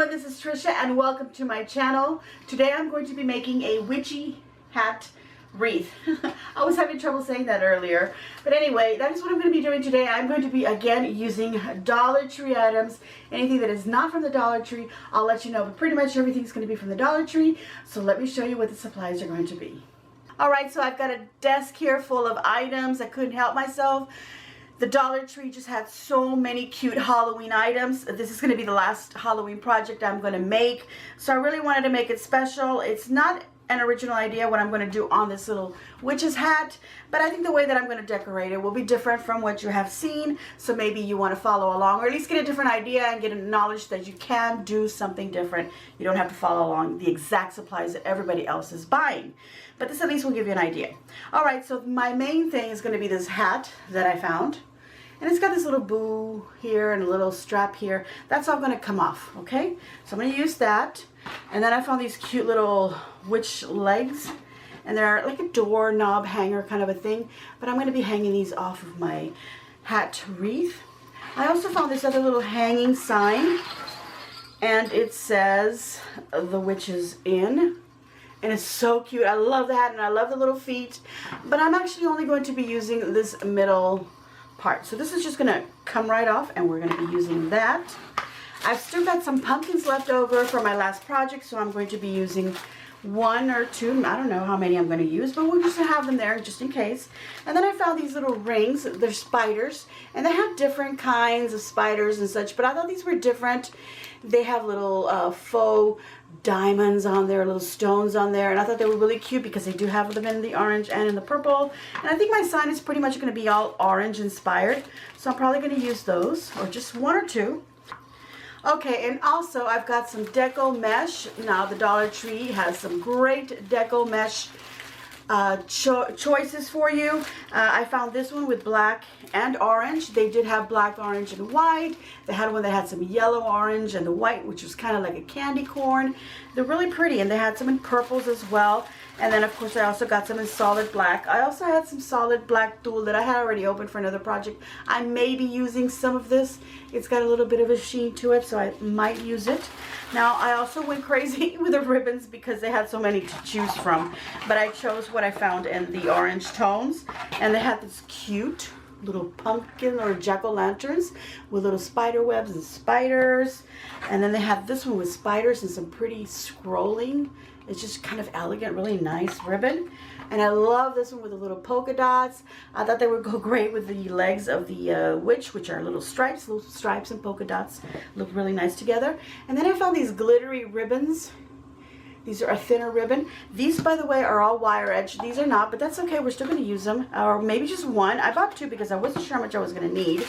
everyone, this is Tricia and welcome to my channel. Today I'm going to be making a witchy hat wreath. I was having trouble saying that earlier. But anyway, that is what I'm going to be doing today. I'm going to be again using Dollar Tree items. Anything that is not from the Dollar Tree, I'll let you know. But pretty much everything's going to be from the Dollar Tree. So let me show you what the supplies are going to be. Alright, so I've got a desk here full of items. I couldn't help myself. The Dollar Tree just had so many cute Halloween items. This is going to be the last Halloween project I'm going to make. So I really wanted to make it special. It's not an original idea what I'm going to do on this little witch's hat, but I think the way that I'm going to decorate it will be different from what you have seen. So maybe you want to follow along, or at least get a different idea and get a knowledge that you can do something different. You don't have to follow along the exact supplies that everybody else is buying. But this at least will give you an idea. Alright, so my main thing is going to be this hat that I found. And it's got this little boo here and a little strap here. That's all going to come off, okay? So I'm going to use that. And then I found these cute little witch legs. And they're like a doorknob hanger kind of a thing. But I'm going to be hanging these off of my hat wreath. I also found this other little hanging sign. And it says, "The Witch is In." And it's so cute. I love that, and I love the little feet. But I'm actually only going to be using this middle part. So this is just going to come right off, and we're going to be using that. I've still got some pumpkins left over from my last project, so I'm going to be using one or two. I don't know how many I'm going to use, but we'll just have them there just in case. And then I found these little rings. They're spiders, and they have different kinds of spiders and such, but I thought these were different. They have little faux diamonds on there, little stones on there, and I thought they were really cute because they do have them in the orange and in the purple. And I think my sign is pretty much going to be all orange inspired, so I'm probably going to use those, or just one or two. Okay, and also I've got some deco mesh. Now the Dollar Tree has some great deco mesh choices for you. I found this one with black and orange. They did have black, orange, and white. They had one that had some yellow, orange, and the white, which was kind of like a candy corn. They're really pretty, and they had some in purples as well. And then, of course, I also got some in solid black. I also had some solid black tulle that I had already opened for another project. I may be using some of this. It's got a little bit of a sheen to it, so I might use it. Now, I also went crazy with the ribbons because they had so many to choose from. But I chose what I found in the orange tones. And they had this cute little pumpkin or jack-o'-lanterns with little spider webs and spiders. And then they have this one with spiders and some pretty scrolling. It's just kind of elegant, really nice ribbon. And I love this one with the little polka dots. I thought they would go great with the legs of the witch, which are little stripes and polka dots. Look really nice together. And then I found these glittery ribbons. These are a thinner ribbon. These, by the way, are all wire edge. These are not, but that's okay. We're still going to use them. Or maybe just one. I bought two because I wasn't sure how much I was going to need.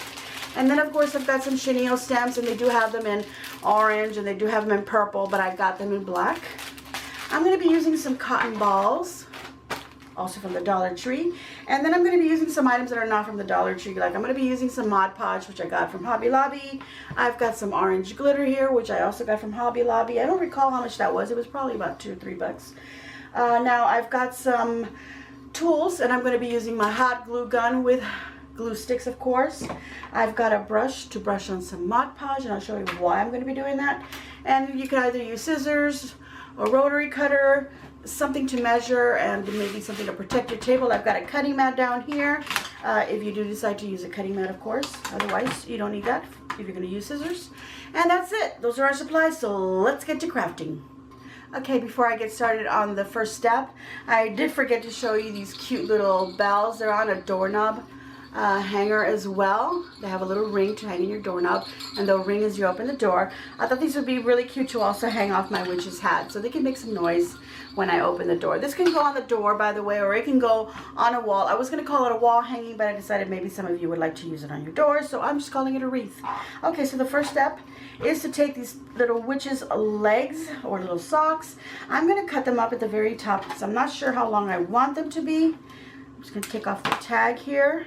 And then, of course, I've got some chenille stems, and they do have them in orange, and they do have them in purple, but I got them in black. I'm going to be using some cotton balls, also from the Dollar Tree. And then I'm going to be using some items that are not from the Dollar Tree. Like I'm going to be using some Mod Podge, which I got from Hobby Lobby. I've got some orange glitter here, which I also got from Hobby Lobby. I don't recall how much that was. It was probably about $2 or $3. Now I've got some tools, and I'm going to be using my hot glue gun with glue sticks, of course. I've got a brush to brush on some Mod Podge, and I'll show you why I'm going to be doing that. And you can either use scissors, a rotary cutter, something to measure, and maybe something to protect your table. I've got a cutting mat down here, if you do decide to use a cutting mat, of course. Otherwise, you don't need that if you're going to use scissors. And that's it. Those are our supplies, so let's get to crafting. Okay, before I get started on the first step, I did forget to show you these cute little bells. They're on a doorknob hanger as well. They have a little ring to hang in your doorknob, and they'll ring as you open the door. I thought these would be really cute to also hang off my witch's hat, so they can make some noise when I open the door. This can go on the door, by the way, or it can go on a wall. I was going to call it a wall hanging, but I decided maybe some of you would like to use it on your door, so I'm just calling it a wreath. Okay, so the first step is to take these little witch's legs or little socks. I'm going to cut them up at the very top because I'm not sure how long I want them to be. I'm just going to take off the tag here.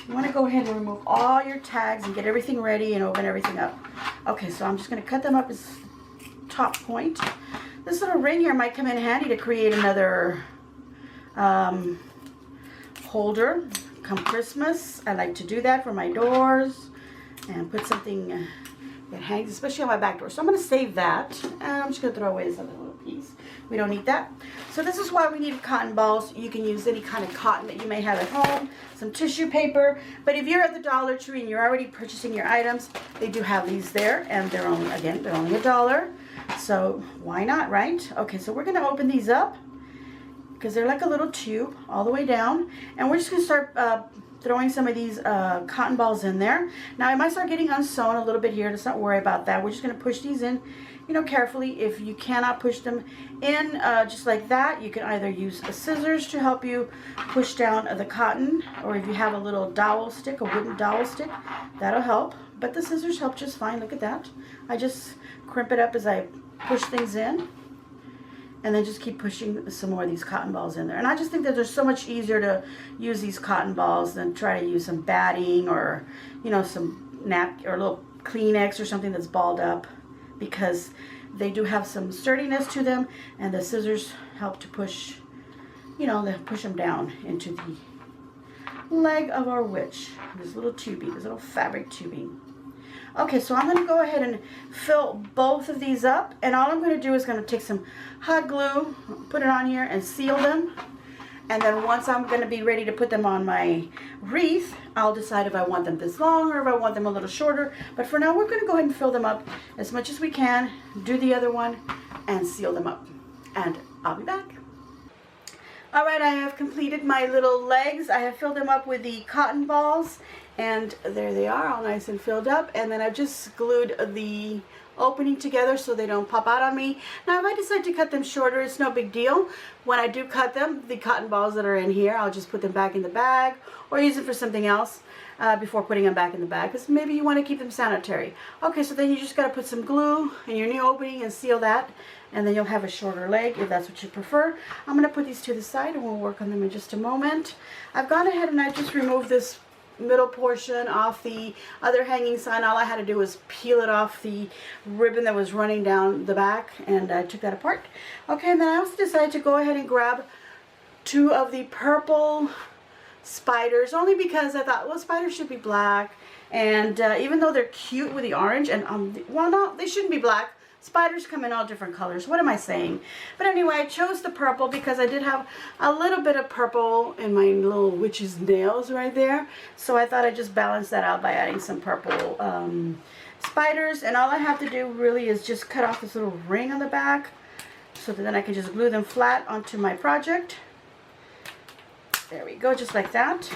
You want to go ahead and remove all your tags and get everything ready and open everything up. Okay, so I'm just going to cut them up as top point. This little ring here might come in handy to create another holder. Come Christmas, I like to do that for my doors and put something It hangs, especially on my back door. So I'm going to save that. And I'm just going to throw away this other little piece. We don't need that. So this is why we need cotton balls. You can use any kind of cotton that you may have at home. Some tissue paper. But if you're at the Dollar Tree and you're already purchasing your items, they do have these there. And they're only, again, they're only $1. So why not, right? Okay, so we're going to open these up, because they're like a little tube all the way down. And we're just going to start throwing some of these cotton balls in there. Now I might start getting unsewn a little bit here. Let's not worry about that. We're just going to push these in, you know, carefully. If you cannot push them in just like that, you can either use a scissors to help you push down the cotton, or if you have a little dowel stick, a wooden dowel stick, that'll help. But the scissors help just fine. Look at that. I just crimp it up as I push things in. And then just keep pushing some more of these cotton balls in there. And I just think that they're so much easier to use these cotton balls than try to use some batting or, you know, some napkin or a little Kleenex or something that's balled up, because they do have some sturdiness to them, and the scissors help to push, you know, they push them down into the leg of our witch. This little tubing, this little fabric tubing. Okay, so I'm going to go ahead and fill both of these up, and all I'm going to do is going to take some hot glue, put it on here, and seal them. And then once I'm going to be ready to put them on my wreath, I'll decide if I want them this long or if I want them a little shorter. But for now, we're going to go ahead and fill them up as much as we can, do the other one, and seal them up. And I'll be back. All right, I have completed my little legs. I have filled them up with the cotton balls, and there they are, all nice and filled up. And then I've just glued the opening together so they don't pop out on me. Now, if I decide to cut them shorter, it's no big deal. When I do cut them, the cotton balls that are in here, I'll just put them back in the bag or use it for something else before putting them back in the bag, because maybe you want to keep them sanitary. Okay, so then you just got to put some glue in your new opening and seal that, and then you'll have a shorter leg if that's what you prefer. I'm going to put these to the side and we'll work on them in just a moment. I've gone ahead and I just removed this middle portion off the other hanging sign. All I had to do was peel it off the ribbon that was running down the back, and I took that apart. Okay, and then I also decided to go ahead and grab 2 of the purple spiders, only because I thought, well, spiders should be black, and even though they're cute with the orange, and well, no, they shouldn't be black. Spiders come in all different colors. What am I saying? But anyway, I chose the purple because I did have a little bit of purple in my little witch's nails right there. So I thought I'd just balance that out by adding some purple spiders. And all I have to do really is just cut off this little ring on the back, so that then I can just glue them flat onto my project. There we go, just like that.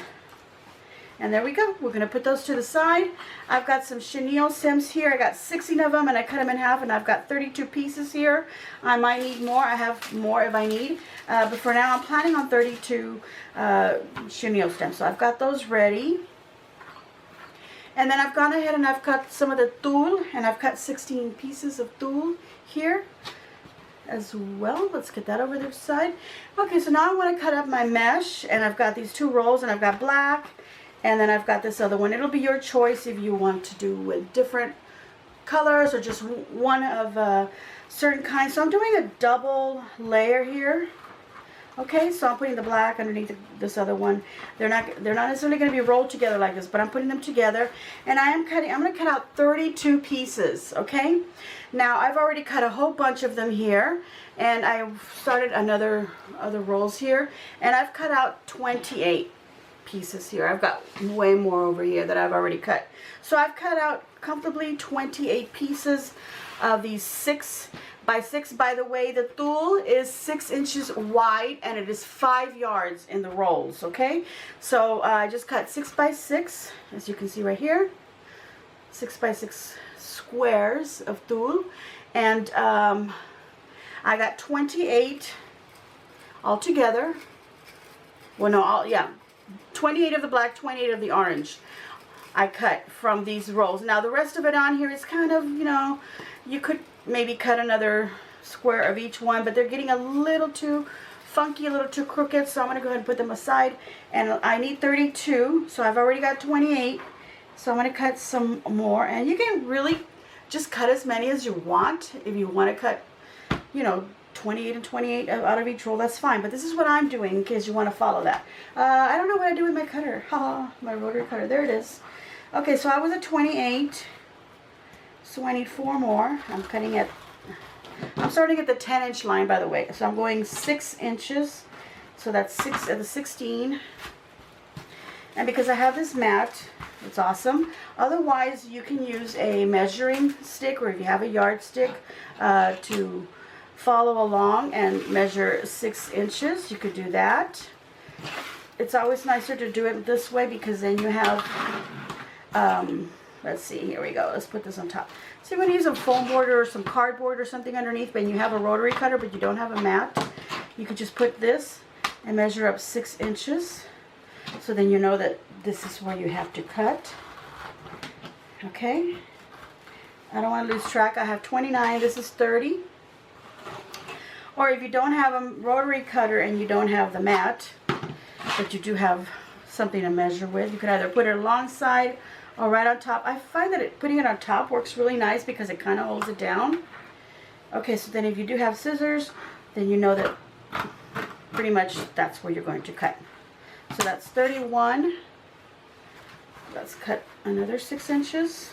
And there we go. We're going to put those to the side. I've got some chenille stems here. I got 16 of them, and I cut them in half, and I've got 32 pieces here. I might need more. I have more if I need. But for now, I'm planning on 32 chenille stems. So I've got those ready. And then I've gone ahead and I've cut some of the tulle, and I've cut 16 pieces of tulle here as well. Let's get that over the side. Okay, so now I want to cut up my mesh, and I've got these 2 rolls, and I've got black, and then I've got this other one. It'll be your choice if you want to do with different colors or just one of a certain kind. So I'm doing a double layer here. Okay, so I'm putting the black underneath this other one. They're not necessarily going to be rolled together like this, but I'm putting them together. And I'm going to cut out 32 pieces, okay? Now, I've already cut a whole bunch of them here, and I started other rolls here, and I've cut out 28 pieces here. I've got way more over here that I've already cut. So I've cut out comfortably 28 pieces of these 6 by 6. By the way, the tulle is 6 inches wide, and it is 5 yards in the rolls, okay? So I just cut 6 by 6, as you can see right here, 6 by 6 squares of tulle, and I got 28 altogether. Well, no, yeah, 28 of the black, 28 of the orange I cut from these rolls. Now the rest of it on here is kind of, you know, you could maybe cut another square of each one, but they're getting a little too funky, a little too crooked, so I'm going to go ahead and put them aside. And I need 32, so I've already got 28, so I'm going to cut some more. And you can really just cut as many as you want. If you want to cut, you know, 28 and 28 out of each roll, that's fine. But this is what I'm doing in case you want to follow that. I don't know what I do with my cutter. Ha, my rotary cutter. There it is. Okay, so I was at 28. So I need 4 more. I'm starting at the 10-inch line, by the way. So I'm going 6 inches. So that's 6 at the 16. And because I have this mat, it's awesome. Otherwise, you can use a measuring stick, or if you have a yardstick, to follow along and measure 6 inches. You could do that. It's always nicer to do it this way because then you have, let's see, here we go. Let's put this on top. So you want to use a foam board or some cardboard or something underneath, but you have a rotary cutter, but you don't have a mat. You could just put this and measure up 6 inches. So then you know that this is where you have to cut. Okay. I don't want to lose track. I have 29. This is 30. Or if you don't have a rotary cutter and you don't have the mat, but you do have something to measure with, you could either put it alongside or right on top. I find that putting it on top works really nice because it kind of holds it down. Okay, so then if you do have scissors, then you know that pretty much that's where you're going to cut. So that's 31. Let's cut another 6 inches.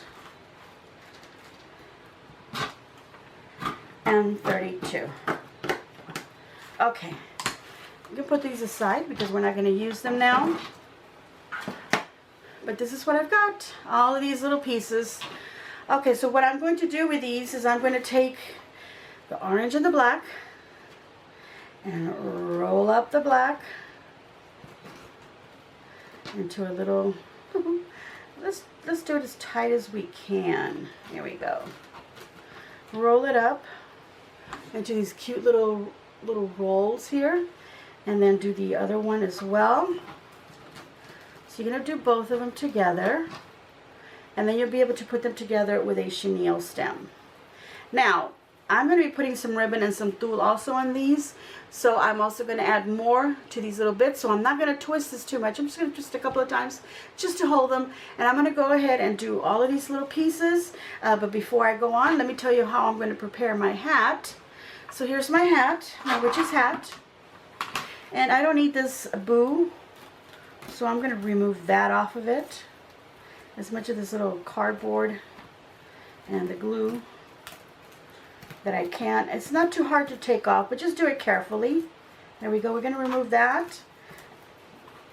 And 32. Okay. You can put these aside because we're not going to use them now. But this is what I've got. All of these little pieces. Okay, so what I'm going to do with these is I'm going to take the orange and the black and roll up the black into a little, let's do it as tight as we can. Here we go. Roll it up into these cute little rolls here. And then do the other one as well. So you're going to do both of them together. And then you'll be able to put them together with a chenille stem. Now, I'm going to be putting some ribbon and some tulle also on these. So I'm also going to add more to these little bits. So I'm not going to twist this too much. I'm just going to twist a couple of times just to hold them. And I'm going to go ahead and do all of these little pieces. But before I go on, let me tell you how I'm going to prepare my hat. So here's my hat, my witch's hat. And I don't need this boo, so I'm going to remove that off of it. As much of this little cardboard and the glue that I can. It's not too hard to take off, but just do it carefully. There we go. We're going to remove that.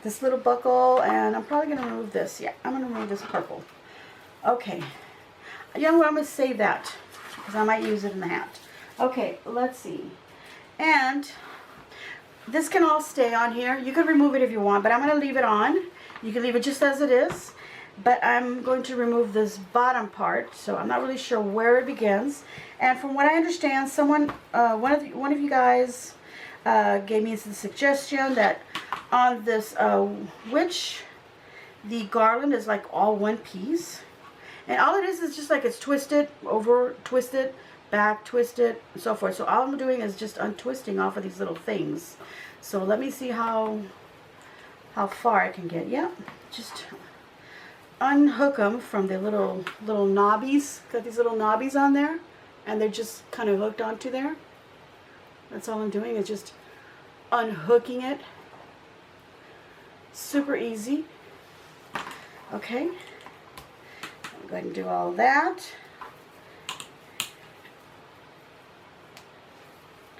This little buckle, and I'm probably going to remove this. Yeah, I'm going to remove this purple. Okay. You know what? I'm going to save that because I might use it in the hat. Okay, let's see. And this can all stay on here. You can remove it if you want, but I'm going to leave it on. You can leave it just as it is, but I'm going to remove this bottom part, so I'm not really sure where it begins. And from what I understand, someone, one of you guys gave me the suggestion that on this witch, the garland is like all one piece, and all it is just like it's twisted, over twisted, back twisted, and so forth. So all I'm doing is just untwisting off of these little things. So let me see how far I can get. Yeah, just unhook them from the little knobbies. Got these little knobbies on there, and they're just kind of hooked onto there. That's all I'm doing is just unhooking it. Super easy. Okay, I'm going to do all that.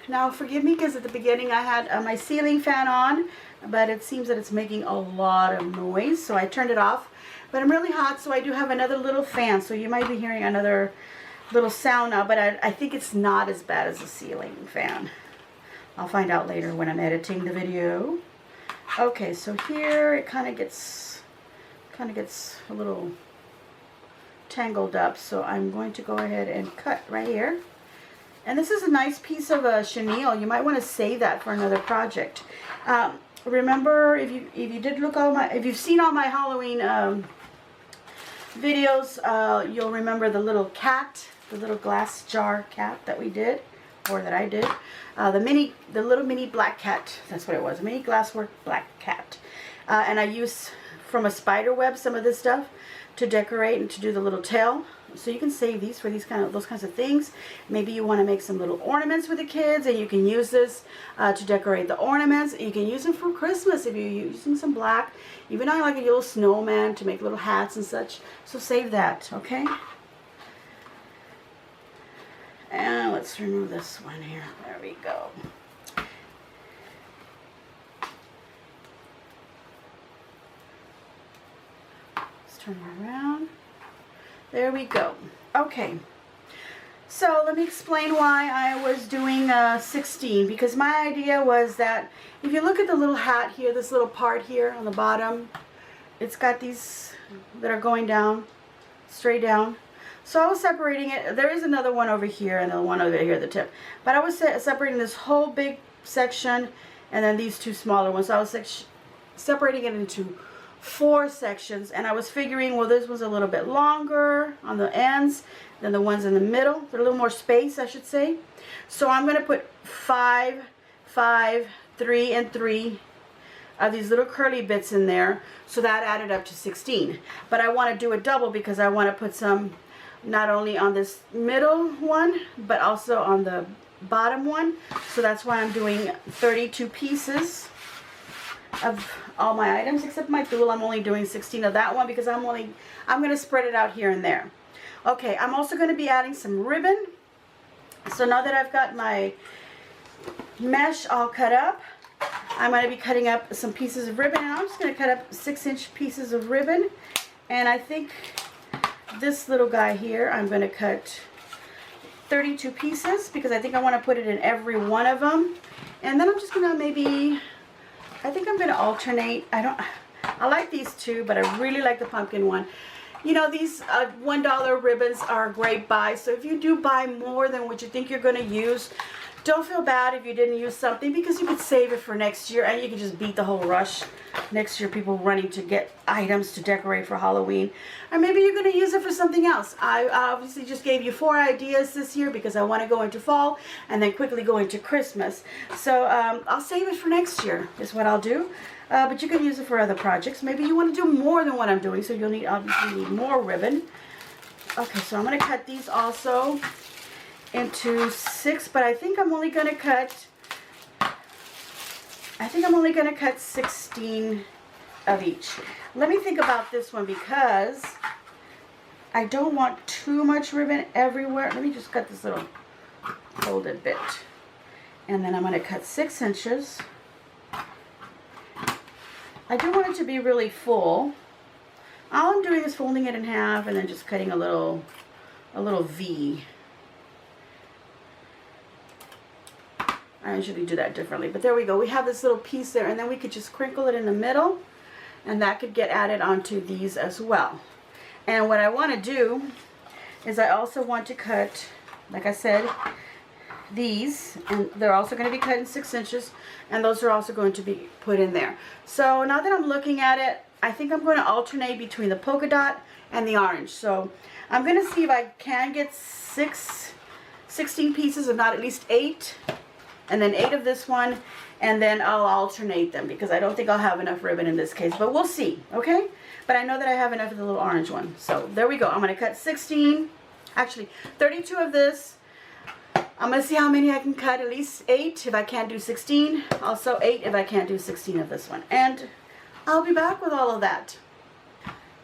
Now forgive me because at the beginning I had my ceiling fan on, but it seems that it's making a lot of noise, so I turned it off. But I'm really hot, so I do have another little fan, so you might be hearing another little sound now, but I think it's not as bad as a ceiling fan. I'll find out later when I'm editing the video. Okay, so here it kind of gets a little tangled up, so I'm going to go ahead and cut right here. And this is a nice piece of a chenille. You might want to save that for another project. Remember, if you did look if you've seen all my Halloween videos, you'll remember the little cat, the little glass jar cat that we did, or that I did. The little mini black cat. That's what it was. A mini glasswork black cat. And I used from a spider web some of this stuff to decorate and to do the little tail. So you can save these for those kinds of things. Maybe you want to make some little ornaments with the kids, and you can use this to decorate the ornaments. You can use them for Christmas if you're using some black. Even I like a little snowman to make little hats and such. So save that, okay? And let's remove this one here. There we go. Let's turn it around. There we go. Okay. So let me explain why I was doing 16, because my idea was that if you look at the little hat here, this little part here on the bottom, it's got these that are going down, straight down. So I was separating it. There is another one over here and the one over here at the tip. But I was separating this whole big section and then these two smaller ones. So I was separating it into 4 sections, and I was figuring, well, this was a little bit longer on the ends than the ones in the middle. They're a little more space, I should say. So I'm going to put 5, 5, 3, and 3 of these little curly bits in there. So that added up to 16. But I want to do a double because I want to put some not only on this middle one, but also on the bottom one. So that's why I'm doing 32 pieces of all my items except my tulle. I'm only doing 16 of that one because I'm going to spread it out here and there. Okay, I'm also going to be adding some ribbon. So now that I've got my mesh all cut up, I'm going to be cutting up some pieces of ribbon, and I'm just going to cut up 6-inch pieces of ribbon. And I think this little guy here, I'm going to cut 32 pieces because I think I want to put it in every one of them. And then I'm just going to I think I'm going to alternate. I like these two, but I really like the pumpkin one. You know, these $1 ribbons are a great buy. So if you do buy more than what you think you're going to use, don't feel bad if you didn't use something, because you could save it for next year and you can just beat the whole rush next year, people running to get items to decorate for Halloween. Or maybe you're going to use it for something else. I obviously just gave you 4 ideas this year because I want to go into fall and then quickly go into Christmas. So I'll save it for next year is what I'll do. But you can use it for other projects. Maybe you want to do more than what I'm doing, so you'll obviously need more ribbon. Okay, so I'm going to cut these also into 6, but I think I'm only going to cut 16 of each. Let me think about this one because I don't want too much ribbon everywhere. Let me just cut this little folded bit. And then I'm going to cut 6 inches. I do want it to be really full. All I'm doing is folding it in half and then just cutting a little V. I usually do that differently, but there we go. We have this little piece there, and then we could just crinkle it in the middle, and that could get added onto these as well. And what I want to do is I also want to cut, like I said, these, and they're also going to be cut in 6 inches, and those are also going to be put in there. So now that I'm looking at it, I think I'm going to alternate between the polka dot and the orange. So I'm going to see if I can get 16 pieces, if not at least 8. And then 8 of this one, and then I'll alternate them because I don't think I'll have enough ribbon in this case, but we'll see, okay? But I know that I have enough of the little orange one. So there we go. I'm going to cut 32 of this. I'm going to see how many I can cut, at least 8 if I can't do 16. Also 8 if I can't do 16 of this one. And I'll be back with all of that.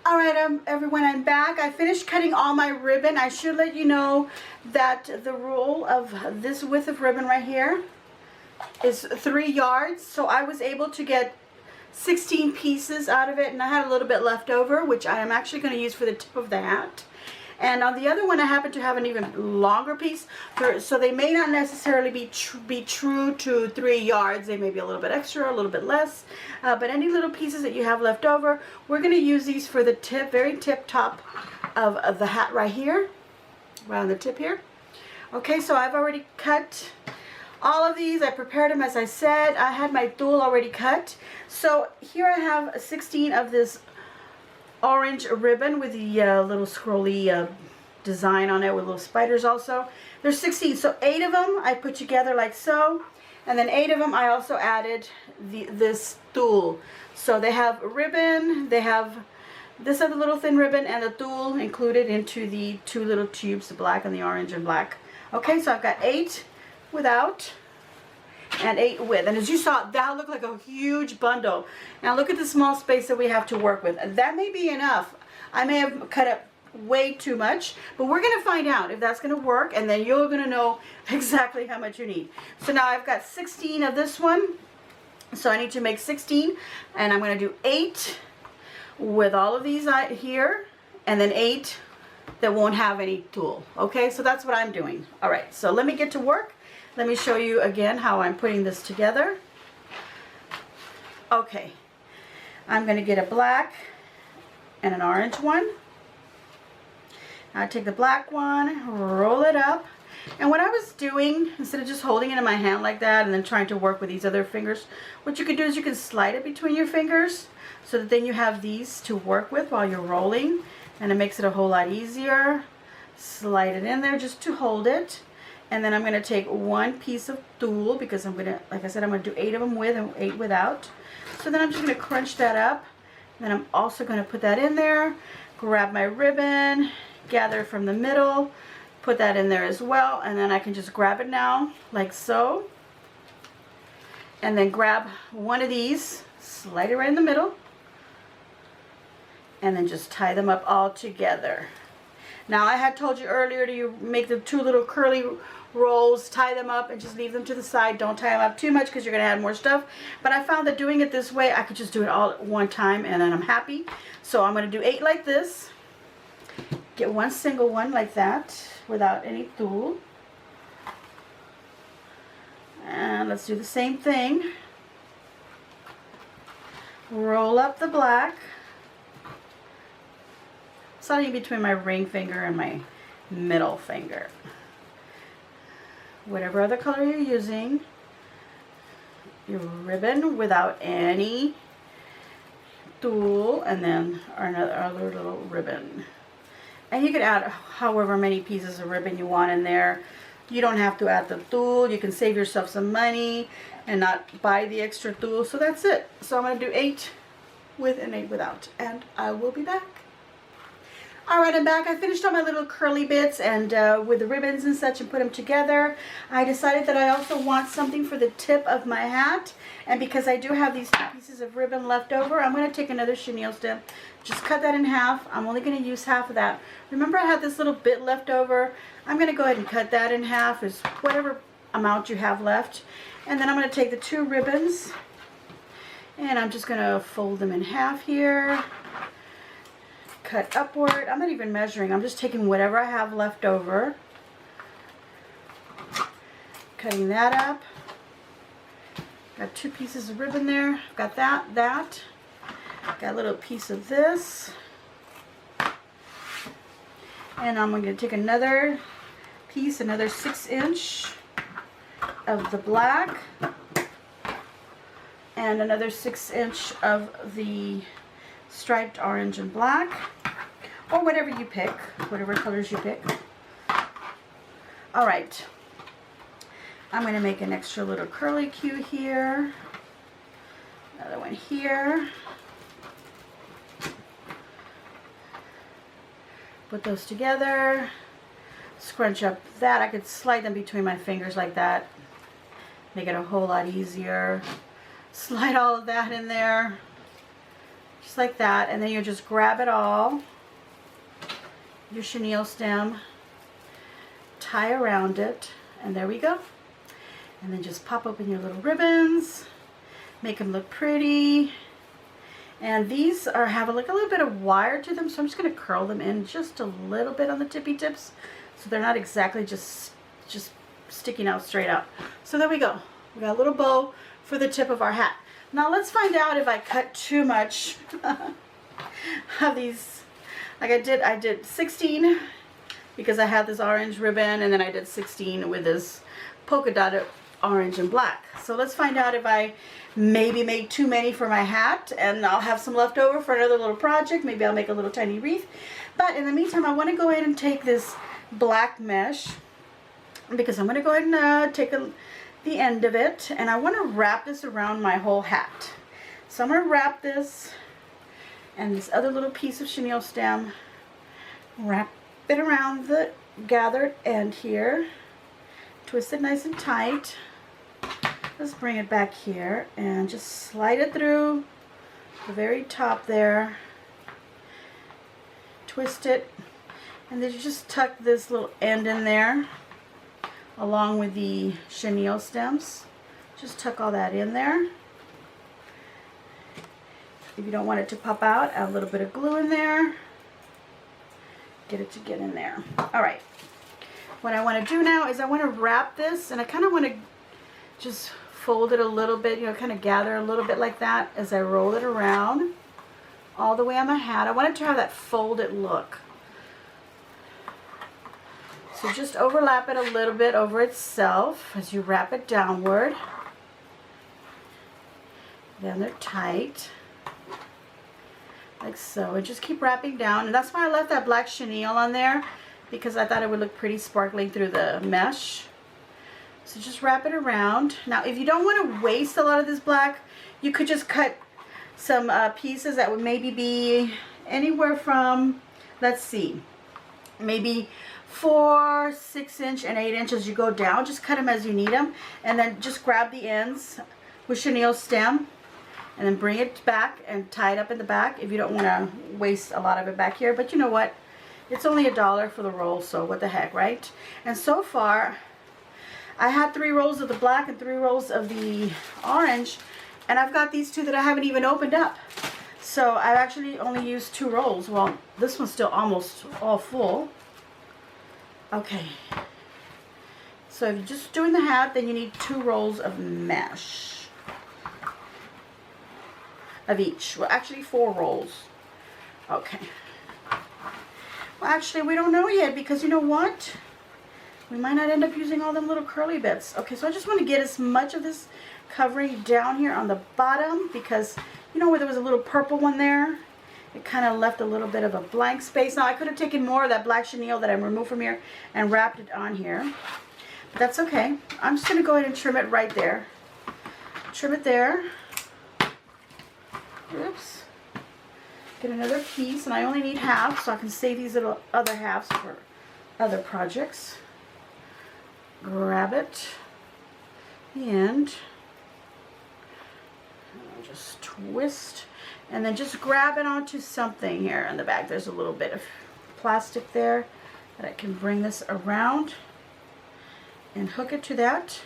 Alright, everyone, I'm back. I finished cutting all my ribbon. I should let you know that the rule of this width of ribbon right here is 3 yards. So I was able to get 16 pieces out of it, and I had a little bit left over, which I am actually going to use for the tip of the hat. And on the other one, I happen to have an even longer piece, so they may not necessarily be true to 3 yards. They may be a little bit extra, a little bit less. But any little pieces that you have left over, we're going to use these for the tip, very tip top of the hat right here, right on the tip here. Okay, so I've already cut all of these. I prepared them as I said. I had my tulle already cut. So here I have 16 of this orange ribbon with the little scrolly design on it with little spiders also. There's 16, so 8 of them I put together like so, and then 8 of them I also added this tulle. So they have ribbon, they have this other little thin ribbon and the tulle included into the 2 little tubes, the black and the orange and black. Okay, so I've got 8 without and 8 with, and as you saw, that looked like a huge bundle. Now look at the small space that we have to work with. That may be enough. I may have cut up way too much, but we're going to find out if that's going to work, and then you're going to know exactly how much you need. So now I've got 16 of this one, so I need to make 16, and I'm going to do 8 with all of these here, and then 8 that won't have any tulle. Okay, so that's what I'm doing. All right, so let me get to work. Let me show you again how I'm putting this together. Okay, I'm going to get a black and an orange one. I take the black one, roll it up, and what I was doing, instead of just holding it in my hand like that and then trying to work with these other fingers, what you can do is you can slide it between your fingers so that then you have these to work with while you're rolling, and it makes it a whole lot easier. Slide it in there just to hold it, and then I'm going to take one piece of tulle, because I'm going to, like I said, I'm going to do 8 of them with and 8 without. So then I'm just going to crunch that up. Then I'm also going to put that in there, grab my ribbon, gather from the middle, put that in there as well, and then I can just grab it now like so, and then grab one of these, slide it right in the middle, and then just tie them up all together. Now I had told you earlier to make the 2 little curly rolls, tie them up, and just leave them to the side. Don't tie them up too much because you're going to add more stuff. But I found that doing it this way, I could just do it all at one time, and then I'm happy. So I'm going to do 8 like this. Get one single one like that without any tulle. And let's do the same thing. Roll up the black. Something between my ring finger and my middle finger. Whatever other color you're using. Your ribbon without any tulle, and then our other little ribbon. And you can add however many pieces of ribbon you want in there. You don't have to add the tulle. You can save yourself some money and not buy the extra tulle. So that's it. So I'm going to do 8 with and 8 without. And I will be back. Alright, I'm back. I finished all my little curly bits and with the ribbons and such and put them together. I decided that I also want something for the tip of my hat. And because I do have these 2 pieces of ribbon left over, I'm going to take another chenille stem. Just cut that in half. I'm only going to use half of that. Remember I had this little bit left over? I'm going to go ahead and cut that in half, is whatever amount you have left. And then I'm going to take the 2 ribbons and I'm just going to fold them in half here. Cut upward. I'm not even measuring. I'm just taking whatever I have left over. Cutting that up. Got 2 pieces of ribbon there. Got that. Got a little piece of this. And I'm going to take another piece, another 6" of the black. And another 6" of the striped orange and black, or whatever you pick, whatever colors you pick. All right, I'm going to make an extra little curly Q here, another one here, put those together, scrunch up that. I could slide them between my fingers like that, make it a whole lot easier. Slide all of that in there. Just like that, and then you just grab it all, your chenille stem, tie around it, and there we go. And then just pop open your little ribbons, make them look pretty. And these have like a little bit of wire to them, so I'm just going to curl them in just a little bit on the tippy tips, so they're not exactly just sticking out straight out. So there we go. We got a little bow for the tip of our hat. Now let's find out if I cut too much of these. Like I did 16 because I had this orange ribbon, and then I did 16 with this polka dotted orange and black. So let's find out if I maybe made too many for my hat, and I'll have some left over for another little project. Maybe I'll make a little tiny wreath. But in the meantime, I want to go ahead and take this black mesh, because I'm going to go ahead and take the end of it, and I want to wrap this around my whole hat. So I'm going to wrap this and this other little piece of chenille stem, wrap it around the gathered end here, twist it nice and tight. Let's bring it back here and just slide it through the very top there, twist it, And then you just tuck this little end in there along with the chenille stems. Just tuck all that in there. If you don't want it to pop out, add a little bit of glue in there. Get it to get in there. All right. What I want to do now is I want to wrap this, and I kind of want to just fold it a little bit, you know, kind of gather a little bit like that as I roll it around all the way on my hat. I want it to have that folded look. So just overlap it a little bit over itself as you wrap it downward. Then they're tight, like so. And just keep wrapping down. And that's why I left that black chenille on there, because I thought it would look pretty sparkling through the mesh. So just wrap it around. Now, if you don't want to waste a lot of this black, you could just cut some pieces that would maybe be anywhere from, let's see, maybe 4, 6 inch, and 8 inches. You go down, just cut them as you need them, and then just grab the ends with chenille stem, and then bring it back and tie it up in the back if you don't want to waste a lot of it back here. But you know what? It's only $1 for the roll, so what the heck, right? And so far, I had 3 rolls of the black and 3 rolls of the orange, and I've got these 2 that I haven't even opened up. So I've actually only used 2 rolls. Well, this one's still almost all full. Okay. So if you're just doing the hat, then you need 2 rolls of mesh. Of each. Well, actually 4 rolls. Okay. Well, actually, we don't know yet, because you know what? We might not end up using all them little curly bits. Okay, so I just want to get as much of this covering down here on the bottom, because you know where there was a little purple one there? It kind of left a little bit of a blank space. Now, I could have taken more of that black chenille that I removed from here and wrapped it on here. But that's okay. I'm just going to go ahead and trim it right there. Trim it there. Oops. Get another piece, and I only need half, so I can save these little other halves for other projects. Grab it, and I'll just twist, and then just grab it onto something here in the back. There's a little bit of plastic there that I can bring this around and hook it to that.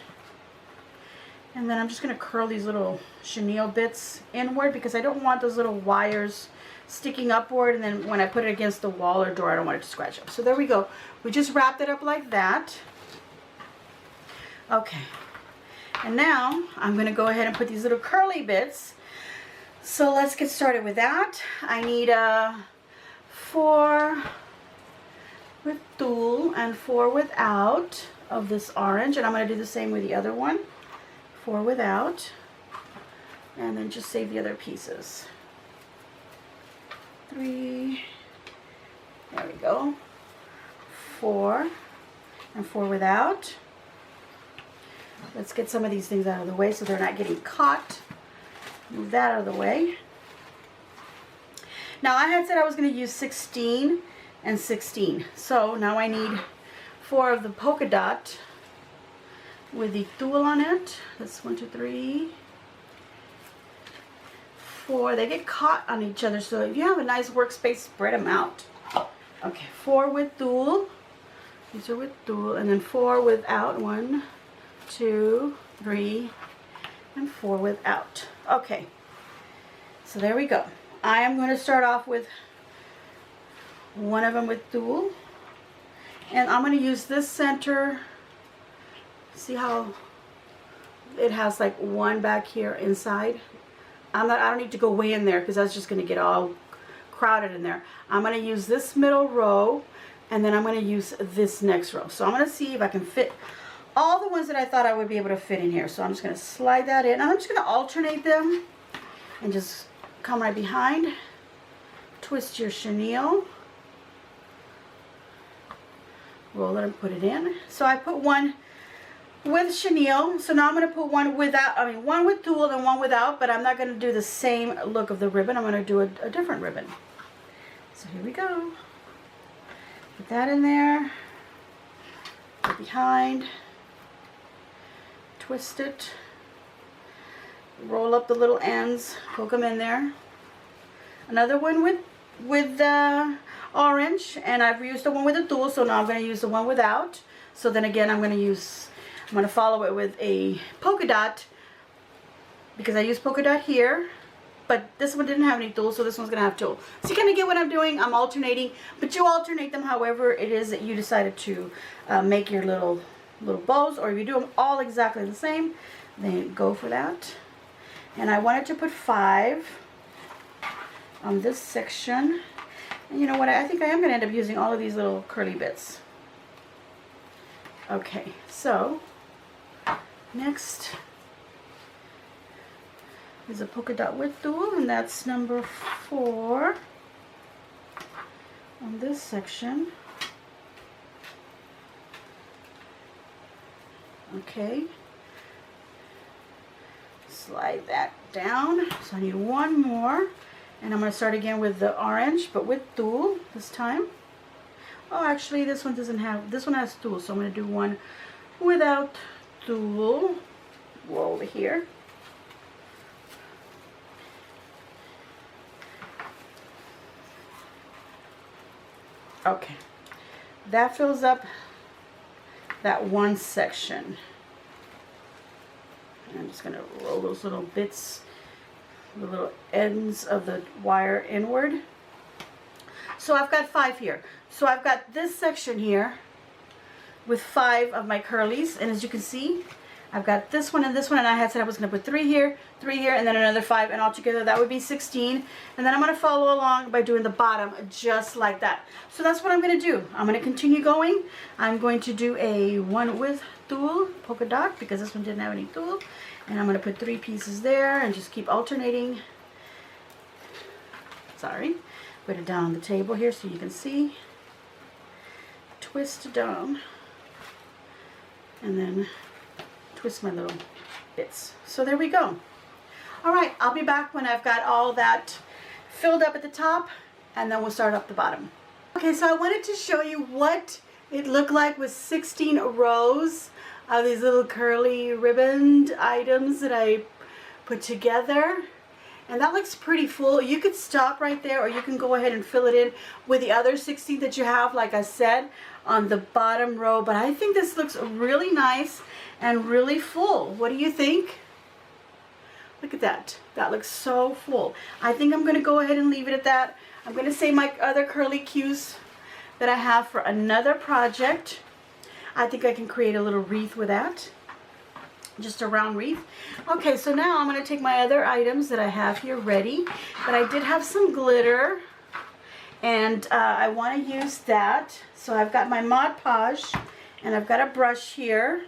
And then I'm just going to curl these little chenille bits inward, because I don't want those little wires sticking upward, and then when I put it against the wall or door, I don't want it to scratch up. So there we go. We just wrapped it up like that. Okay. And now I'm going to go ahead and put these little curly bits. So let's get started with that. I need 4 with tulle and 4 without of this orange. And I'm going to do the same with the other one. 4 without, and then just save the other pieces. 3, there we go, 4, and 4 without. Let's get some of these things out of the way so they're not getting caught. Move that out of the way. Now, I had said I was going to use 16 and 16, so now I need 4 of the polka dot with the tulle on it. That's 1, 2, 3, 4. They get caught on each other, so if you have a nice workspace, spread them out. Okay, 4 with tulle. These are with tulle, and then 4 without. 1, 2, 3, and 4 without. Okay, so there we go. I am going to start off with one of them with tulle, and I'm going to use this center. See how it has like 1 back here inside? I don't need to go way in there, because that's just going to get all crowded in there. I'm going to use this middle row, and then I'm going to use this next row. So I'm going to see if I can fit all the ones that I thought I would be able to fit in here. So I'm just going to slide that in. I'm just going to alternate them and just come right behind. Twist your chenille. Roll it and put it in. So I put one with chenille, so now I'm going to put one without, one with tulle and one without, but I'm not going to do the same look of the ribbon. I'm going to do a different ribbon. So here we go. Put that in there, put behind, twist it, roll up the little ends, poke them in there. Another one with the orange, and I've used the one with the tulle, so now I'm going to use the one without. So then again, I'm going to follow it with a polka dot, because I used polka dot here, but this one didn't have any tulle, so this one's going to have tulle. So you kind of get what I'm doing. I'm alternating, but you alternate them however it is that you decided to make your little bows, or if you do them all exactly the same, then go for that. And I wanted to put 5 on this section. And you know what, I think I am going to end up using all of these little curly bits. Okay, so next is a polka dot with tulle, and that's number 4 on this section. Okay, slide that down. So I need one more, and I'm going to start again with the orange, but with tulle this time. Oh, actually this one doesn't have, this one has tulle, so I'm going to do one without tulle. Go over here. Okay, that fills up that one section. And I'm just going to roll those little bits, the little ends of the wire inward. So I've got 5 here. So I've got this section here with 5 of my curlies, and as you can see, I've got this one, and I had said I was going to put 3 here, and then another 5, and altogether that would be 16. And then I'm going to follow along by doing the bottom just like that. So that's what I'm going to do. I'm going to continue going. I'm going to do a one with tulle polka dot, because this one didn't have any tulle, and I'm going to put 3 pieces there and just keep alternating. Sorry, put it down on the table here so you can see. Twist it down, and then twist my little bits. So there we go. All right, I'll be back when I've got all that filled up at the top, and then we'll start up the bottom. Okay, so I wanted to show you what it looked like with 16 rows of these little curly ribboned items that I put together. And that looks pretty full. You could stop right there, or you can go ahead and fill it in with the other 16 that you have, like I said, on the bottom row. But I think this looks really nice and really full. What do you think? Look at that. That looks so full. I think I'm going to go ahead and leave it at that. I'm going to save my other curly cues that I have for another project. I think I can create a little wreath with that. Just a round wreath. Okay, so now I'm going to take my other items that I have here ready. But I did have some glitter, and I want to use that. So I've got my Mod Podge, and I've got a brush here.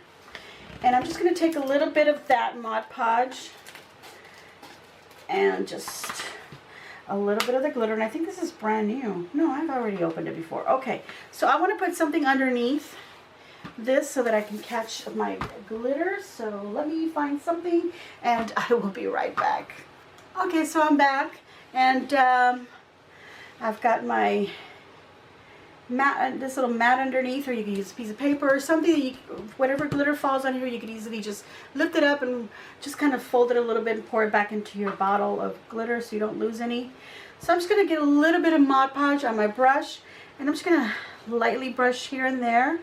And I'm just going to take a little bit of that Mod Podge and just a little bit of the glitter. And I think this is brand new. No, I've already opened it before. Okay, so I want to put something underneath this so that I can catch my glitter. So let me find something, and I will be right back. Okay, so I'm back, and I've got my mat, this little mat underneath, or you can use a piece of paper or something that you, whatever glitter falls on here, you could easily just lift it up and just kind of fold it a little bit and pour it back into your bottle of glitter so you don't lose any. So I'm just going to get a little bit of Mod Podge on my brush, and I'm just going to lightly brush here and there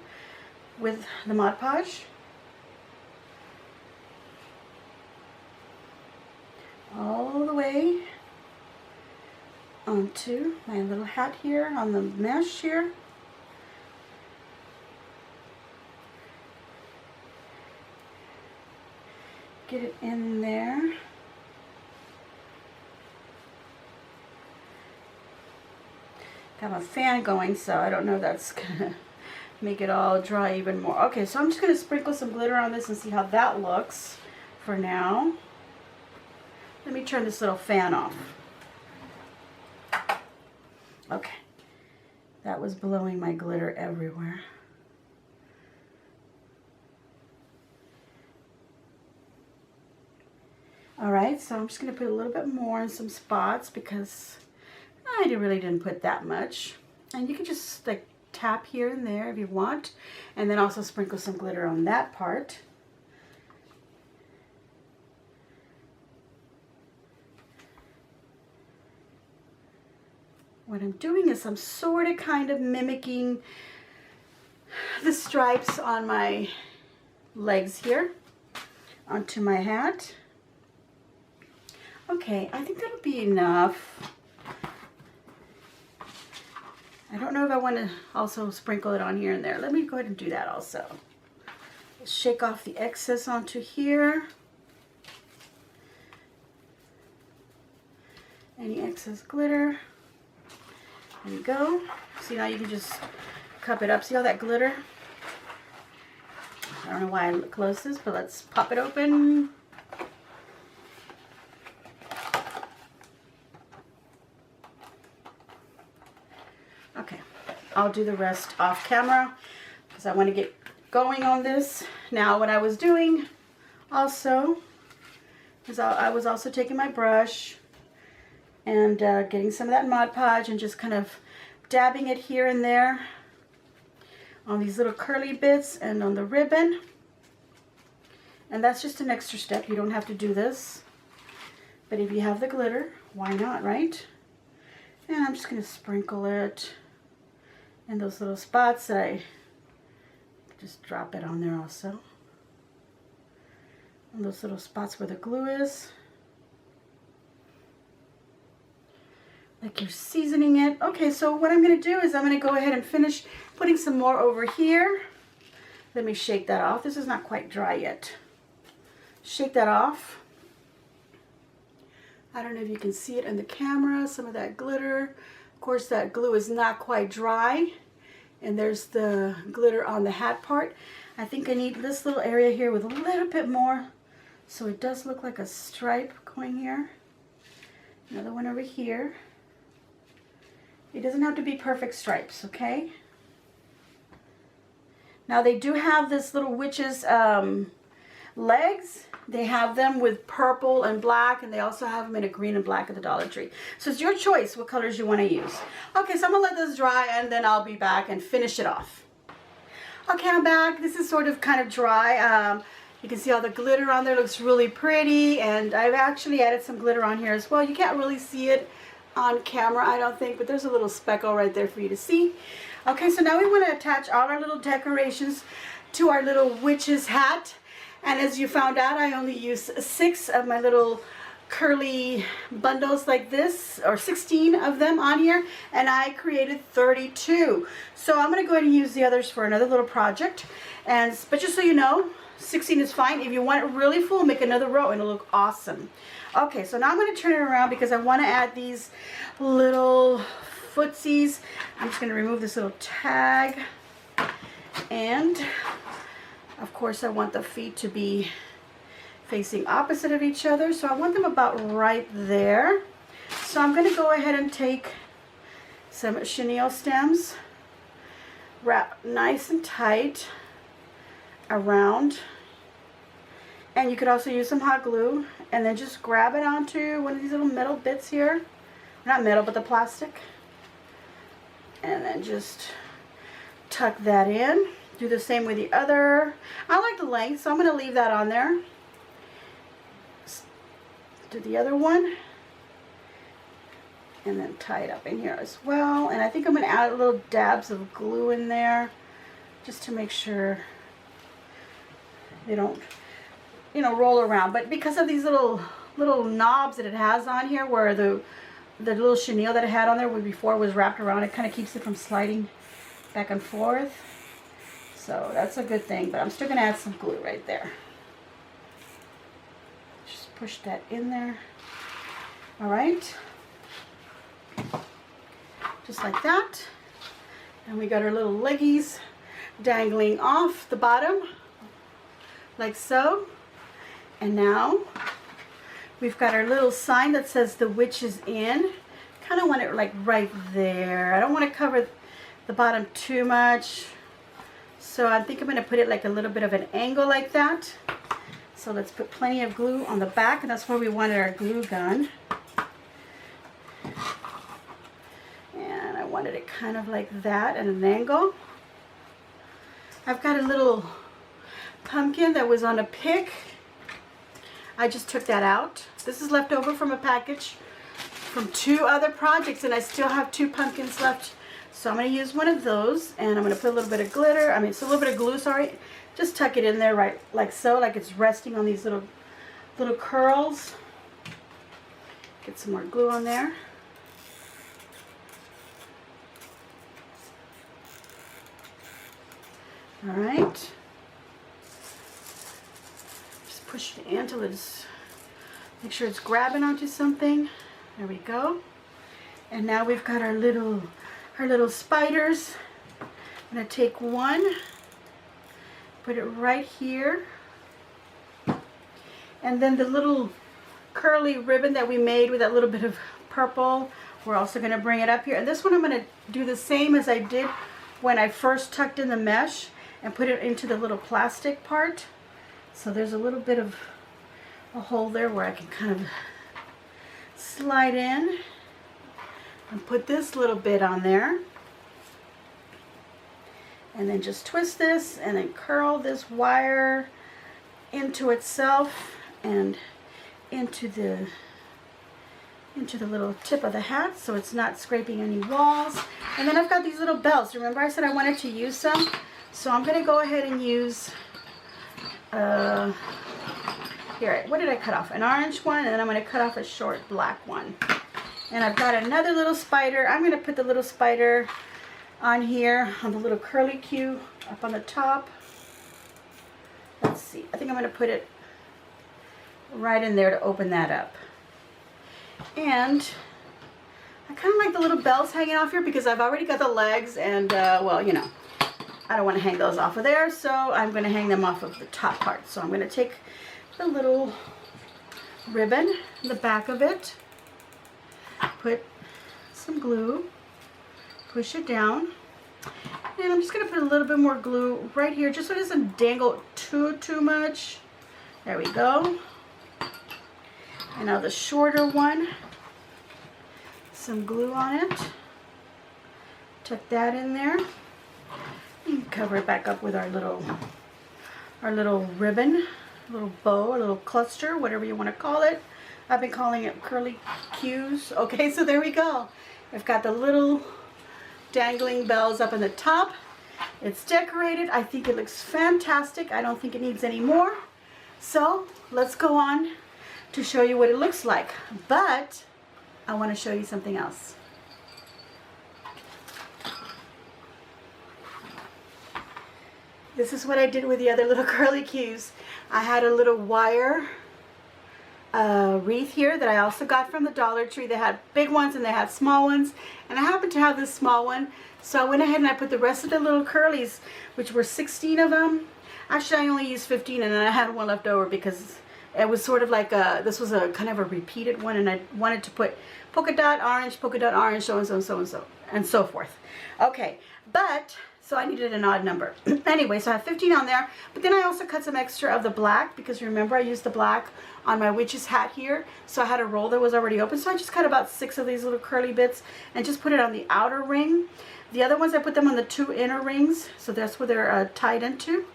with the Mod Podge. All the way onto my little hat here on the mesh here. Get it in there. Got my fan going, so I don't know if that's gonna make it all dry even more. Okay, so I'm just going to sprinkle some glitter on this and see how that looks for now. Let me turn this little fan off. Okay, that was blowing my glitter everywhere. Alright, so I'm just going to put a little bit more in some spots because I really didn't put that much. And you can just like tap here and there if you want, and then also sprinkle some glitter on that part. what I'm doing is I'm sort of kind of mimicking the stripes on my legs here onto my hat. Okay, I think that'll be enough. I don't know if I want to also sprinkle it on here and there. Let me go ahead and do that also. Shake off the excess onto here. Any excess glitter. There you go. See, now you can just cup it up. See all that glitter? I don't know why I closed this, but let's pop it open. Okay, I'll do the rest off camera because I want to get going on this. Now, what I was doing also is I was also taking my brush and getting some of that Mod Podge and just kind of dabbing it here and there on these little curly bits and on the ribbon. And that's just an extra step. You don't have to do this. But if you have the glitter, why not, right? And I'm just going to sprinkle it in those little spots that I just drop it on there also. And those little spots where the glue is. Like you're seasoning it. Okay, so what I'm going to do is I'm going to go ahead and finish putting some more over here. Let me shake that off. This is not quite dry yet. Shake that off. I don't know if you can see it in the camera, some of that glitter. Of course, that glue is not quite dry. And there's the glitter on the hat part. I think I need this little area here with a little bit more. So it does look like a stripe going here. Another one over here. It doesn't have to be perfect stripes, okay? Now they do have this little witch's legs. They have them with purple and black, and they also have them in a green and black at the Dollar Tree. So it's your choice what colors you want to use. Okay, so I'm going to let this dry, and then I'll be back and finish it off. Okay, I'm back. This is sort of kind of dry. You can see all the glitter on there. Looks really pretty, and I've actually added some glitter on here as well. You can't really see it on camera, I don't think, but there's a little speckle right there for you to see. Okay, so now we want to attach all our little decorations to our little witch's hat. And as you found out, I only used 6 of my little curly bundles like this, or 16 of them on here, and I created 32. So I'm going to go ahead and use the others for another little project. But just so you know, 16 is fine. If you want it really full, make another row and it'll look awesome. Okay, so now I'm going to turn it around because I want to add these little footsies. I'm just going to remove this little tag, and of course I want the feet to be facing opposite of each other, so I want them about right there. So I'm going to go ahead and take some chenille stems, wrap nice and tight around, and you could also use some hot glue, and then just grab it onto one of these little metal bits here, not metal but the plastic, and then just tuck that in. Do the same with the other. I like the length, so I'm going to leave that on there. Do the other one, and then tie it up in here as well. And I think I'm going to add little dabs of glue in there just to make sure they don't, you know, roll around. But because of these little knobs that it has on here, where the little chenille that it had on there before was wrapped around, it kind of keeps it from sliding back and forth. So that's a good thing, but I'm still going to add some glue right there. Just push that in there. All right. Just like that. And we got our little leggies dangling off the bottom, like so. And now we've got our little sign that says the witch is in. Kind of want it like right there. I don't want to cover the bottom too much. So I think I'm going to put it like a little bit of an angle like that. So let's put plenty of glue on the back, and that's where we wanted our glue gun. And I wanted it kind of like that at an angle. I've got a little pumpkin that was on a pick. I just took that out. This is left over from a package from 2 other projects, and I still have 2 pumpkins left. So I'm going to use one of those, and I'm going to put a little bit of glitter. I mean, it's a little bit of glue, sorry. Just tuck it in there right like so, like it's resting on these little curls. Get some more glue on there. All right. Just push it in until it's, make sure it's grabbing onto something. There we go. And now we've got our little spiders. I'm going to take one, put it right here. And then the little curly ribbon that we made with that little bit of purple, we're also going to bring it up here. And this one I'm going to do the same as I did when I first tucked in the mesh and put it into the little plastic part. So there's a little bit of a hole there where I can kind of slide in and put this little bit on there. And then just twist this and then curl this wire into itself and into the little tip of the hat so it's not scraping any walls. And then I've got these little bells. Remember I said I wanted to use some? So I'm going to go ahead and use, here, what did I cut off? An orange one, and then I'm going to cut off a short black one. And I've got another little spider. I'm going to put the little spider on here, on the little curly Q up on the top. Let's see, I think I'm going to put it right in there to open that up. And I kind of like the little bells hanging off here because I've already got the legs and, well, you know, I don't want to hang those off of there, so I'm going to hang them off of the top part. So I'm going to take the little ribbon in the back of it, put some glue, push it down, and I'm just going to put a little bit more glue right here just so it doesn't dangle too much. There we go. And now the shorter one, some glue on it, tuck that in there, and cover it back up with our little ribbon, a little bow, a little cluster, whatever you want to call it. I've been calling it curly Q's. Okay, so there we go. I've got the little dangling bells up in the top. It's decorated. I think it looks fantastic. I don't think it needs any more. So let's go on to show you what it looks like. But I want to show you something else. This is what I did with the other little curly Q's. I had a little wire wreath here that I also got from the Dollar Tree. They had big ones and they had small ones, and I happened to have this small one, so I went ahead and I put the rest of the little curlies, which were 16 of them. Actually I only used 15, and then I had one left over because it was sort of like this was a kind of a repeated one, and I wanted to put polka dot orange, so and so and so forth. Okay, but so I needed an odd number. Anyway, so I have 15 on there, but then I also cut some extra of the black because remember I used the black on my witch's hat here, so I had a roll that was already open, so I just cut about 6 of these little curly bits and just put it on the outer ring. The other ones I put them on the 2 inner rings, so that's where they're tied into.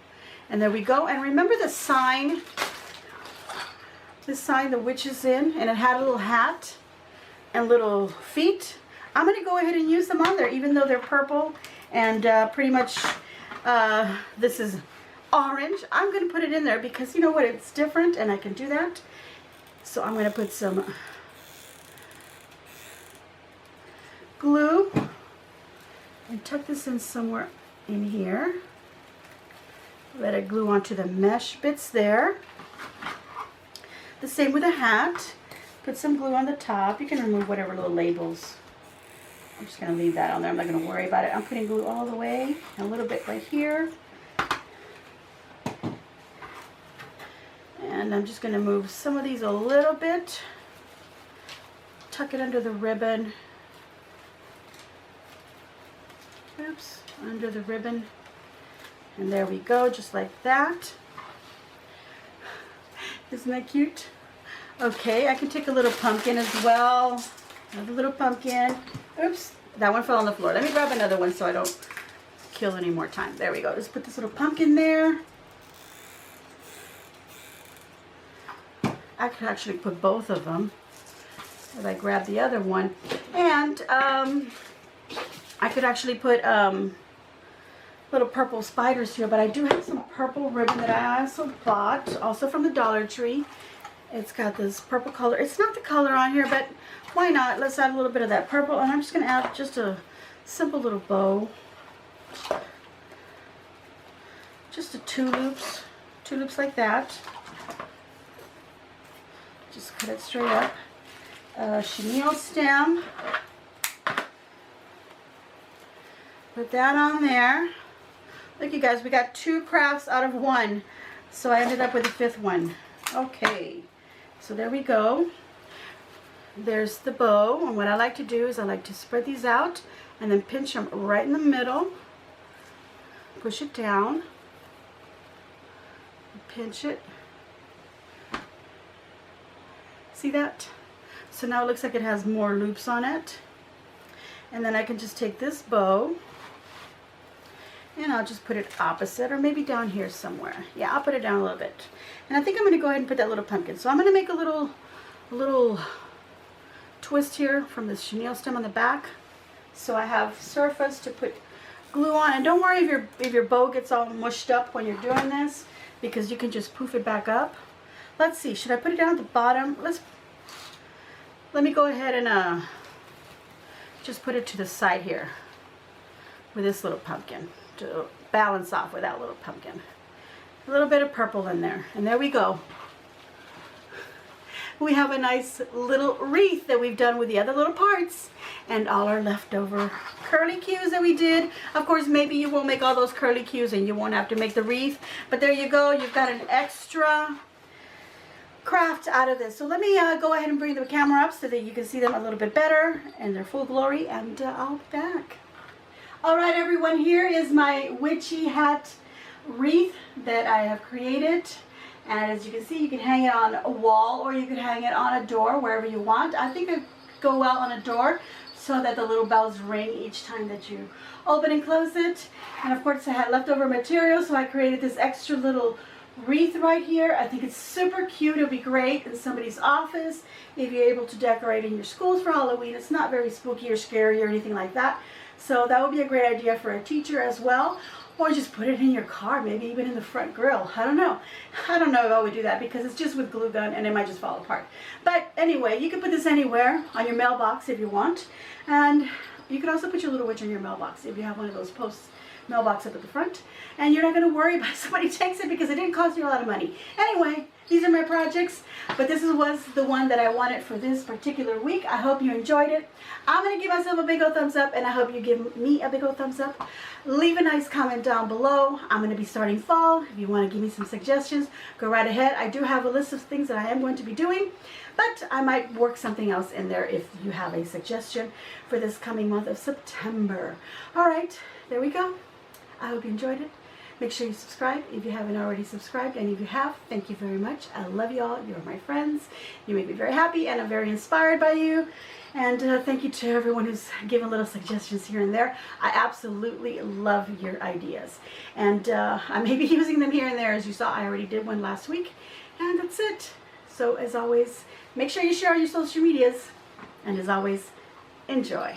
And there we go. And remember the sign, the witch is in, and it had a little hat and little feet. I'm going to go ahead and use them on there even though they're purple. And pretty much this is orange. I'm going to put it in there because you know what, it's different and I can do that. So I'm going to put some glue and tuck this in somewhere in here. Let it glue onto the mesh bits there. The same with the hat. Put some glue on the top. You can remove whatever little labels. I'm just going to leave that on there. I'm not going to worry about it. I'm putting glue all the way, a little bit right here. And I'm just going to move some of these a little bit. Tuck it under the ribbon. Oops, under the ribbon. And there we go, just like that. Isn't that cute? Okay, I can take a little pumpkin as well. Another little pumpkin. Oops, that one fell on the floor. Let me grab another one so I don't kill any more time. There we go. Just put this little pumpkin there. I could actually put both of them as I grab the other one. And I could actually put little purple spiders here, but I do have some purple ribbon that I also bought, also from the Dollar Tree. It's got this purple color. It's not the color on here, but why not? Let's add a little bit of that purple, and I'm just going to add just a simple little bow. Just a two loops like that. Just cut it straight up. Chenille stem. Put that on there. Look, you guys, we got 2 crafts out of 1. So I ended up with a 5th one. Okay, so there we go. There's the bow. And what I like to do is I like to spread these out and then pinch them right in the middle. Push it down. Pinch it. See that? So now it looks like it has more loops on it. And then I can just take this bow and I'll just put it opposite, or maybe down here somewhere. Yeah, I'll put it down a little bit. And I think I'm going to go ahead and put that little pumpkin. So I'm going to make a little twist here from this chenille stem on the back. So I have surface to put glue on. And don't worry if your bow gets all mushed up when you're doing this, because you can just poof it back up. Let's see, should I put it down at the bottom? Let me go ahead and just put it to the side here with this little pumpkin to balance off with that little pumpkin. A little bit of purple in there, and there we go. We have a nice little wreath that we've done with the other little parts and all our leftover curly cues that we did. Of course, maybe you won't make all those curly cues and you won't have to make the wreath, but there you go. You've got an extra craft out of this. So let me go ahead and bring the camera up so that you can see them a little bit better in their full glory, and I'll be back. All right, everyone, here is my witchy hat wreath that I have created. And as you can see, you can hang it on a wall or you can hang it on a door, wherever you want. I think it go well on a door so that the little bells ring each time that you open and close it. And of course, I had leftover material, so I created this extra little wreath right here. I think it's super cute. It'll be great in somebody's office if you're able to decorate in your schools for Halloween. It's not very spooky or scary or anything like that. So that would be a great idea for a teacher as well. Or just put it in your car, maybe even in the front grill. I don't know. I don't know if I would do that because it's just with glue gun and it might just fall apart. But anyway, you can put this anywhere on your mailbox if you want. And you can also put your little witch on your mailbox if you have one of those post mailbox up at the front. And you're not going to worry about somebody takes it because it didn't cost you a lot of money. Anyway, these are my projects, but this was the one that I wanted for this particular week. I hope you enjoyed it. I'm going to give myself a big old thumbs up, and I hope you give me a big old thumbs up. Leave a nice comment down below. I'm going to be starting fall. If you want to give me some suggestions, go right ahead. I do have a list of things that I am going to be doing, but I might work something else in there if you have a suggestion for this coming month of September. All right, there we go. I hope you enjoyed it. Make sure you subscribe if you haven't already subscribed, and if you have, thank you very much. I love you all. You're my friends. You make me very happy, and I'm very inspired by you. And thank you to everyone who's given little suggestions here and there. I absolutely love your ideas. And I may be using them here and there. As you saw, I already did one last week. And that's it. So as always, make sure you share on your social medias. And as always, enjoy.